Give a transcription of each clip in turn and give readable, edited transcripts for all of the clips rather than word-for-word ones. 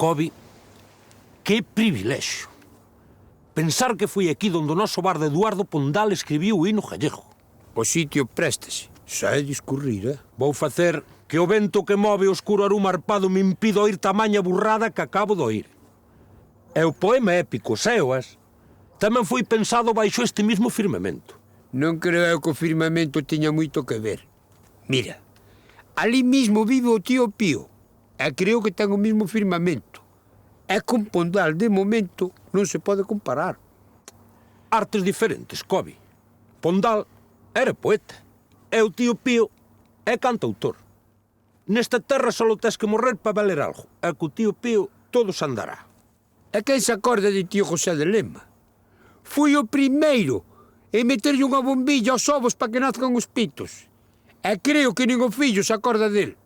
Cobi, que privilexio. Pensar que foi aquí donde o noso bardo Eduardo Pondal escribiu o hino gallego. O sitio préstase. Xa é discurrir, Vou facer que o vento que move o escuro aroma arpado me impida oír tamaña burrada que acabo de oír. E o poema épico Seoas tamén foi pensado baixo este mismo firmamento. Non creo que o firmamento teña moito que ver. Mira, ali mismo vive o tío Pío, e creo que ten o mismo firmamento. E con Pondal, de momento, non se pode comparar. Artes diferentes, Cobi. Pondal era poeta, e o tío Pío é cantautor. Nesta terra só tes que morrer para valer algo, e co tío Pío todo se andará. E quen se acorda de tío José de Lema? Foi o primeiro en meterlle unha bombilla aos ovos para que nazcan os pitos. E creo que nin o fillo se acorda del.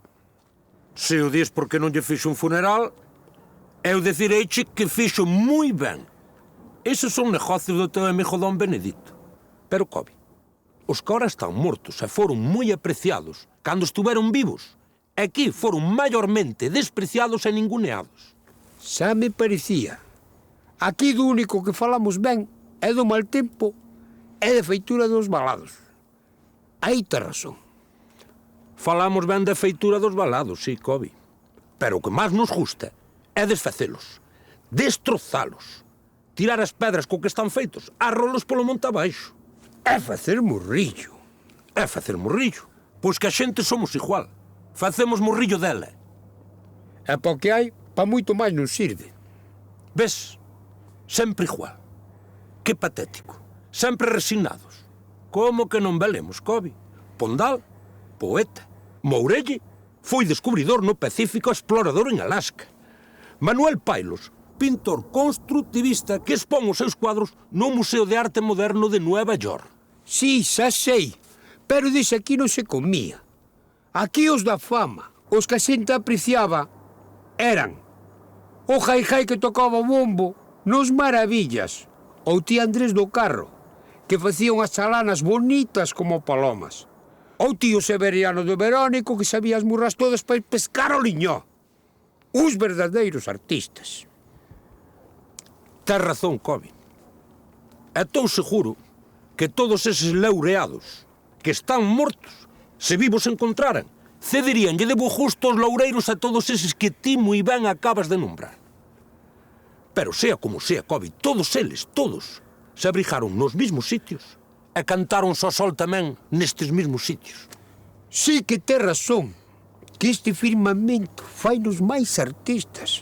Se o dis porque non lle fixo un funeral, eu decireiche que fixo moi ben. Eses son negocios do teu amigo Don Benedito. Pero, Cobi, os que ahora están mortos e foron moi apreciados cando estuveron vivos, aquí foron maiormente despreciados e ninguneados. Xa me parecía. Aquí do único que falamos ben é do mal tempo e de feitura dos balados. Aí te razón. Falamos ben da feitura dos balados, sí, Cobi. Pero o que máis nos gusta é desfacelos, destrozalos, tirar as pedras co que están feitos, arrolos polo monte abaixo. É facer morrillo. É facer morrillo. Pois que a xente somos igual. Facemos morrillo dela. E pa que hai, pa moito máis non sirve. Ves? Sempre igual. Que patético. Sempre resignados. Como que non velemos, Cobi? Pondal, poeta. Mourelle, foi descubridor no Pacífico, explorador en Alaska. Manuel Pailos, pintor constructivista que expón os seus cuadros no Museo de Arte Moderno de Nueva York. Sí, xa sei, pero dixe aquí non se comía. Aquí os da fama, os que a xente apreciaba, eran o Jai que tocaba o bombo nos Maravillas, ou tía Andrés do Carro, que facía unhas chalanas bonitas como palomas, ou tío Severiano do Verónico, que sabía as murras todas para pescar o liñó. Uns verdadeiros artistas. Tes razón, Cobi. Estou seguro que todos eses laureados que están mortos, se vivos se encontraran, cederíanlle de bo gusto os loureiros a todos eses que ti moi ben acabas de nombrar. Pero sea como sea, Cobi, todos eles, todos, se abrigaron nos mismos sitios e cantaron só sol tamén nestes mismos sitios. Sí que tes razón, que este firmamento fai-nos máis artistas.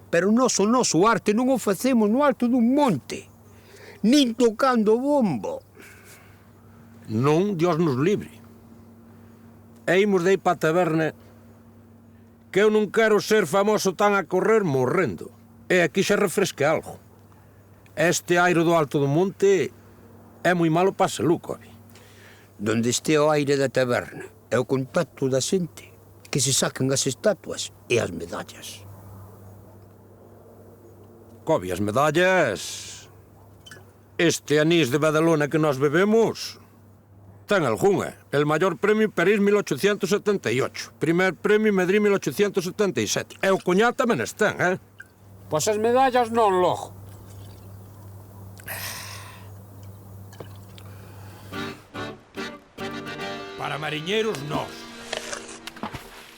Pero o noso arte non o facemos no alto dun monte, nin tocando bombo. Non, Dios nos libre. E imos de aí pa taberna, que eu non quero ser famoso tan a correr morrendo. E aquí xa refresque algo. Este aire do alto do monte é moi malo pa a salud, Cobi. Donde este o aire da taberna é o contacto da xente, que se sacan as estatuas e as medallas. Cobi, as medallas... Este anís de Badalona que nós bebemos... Ten algunha. El maior premio París 1878. Primer premio Madrid 1877. E o coñac tamén están, Pois as medallas non logo. Para mariñeiros, nós.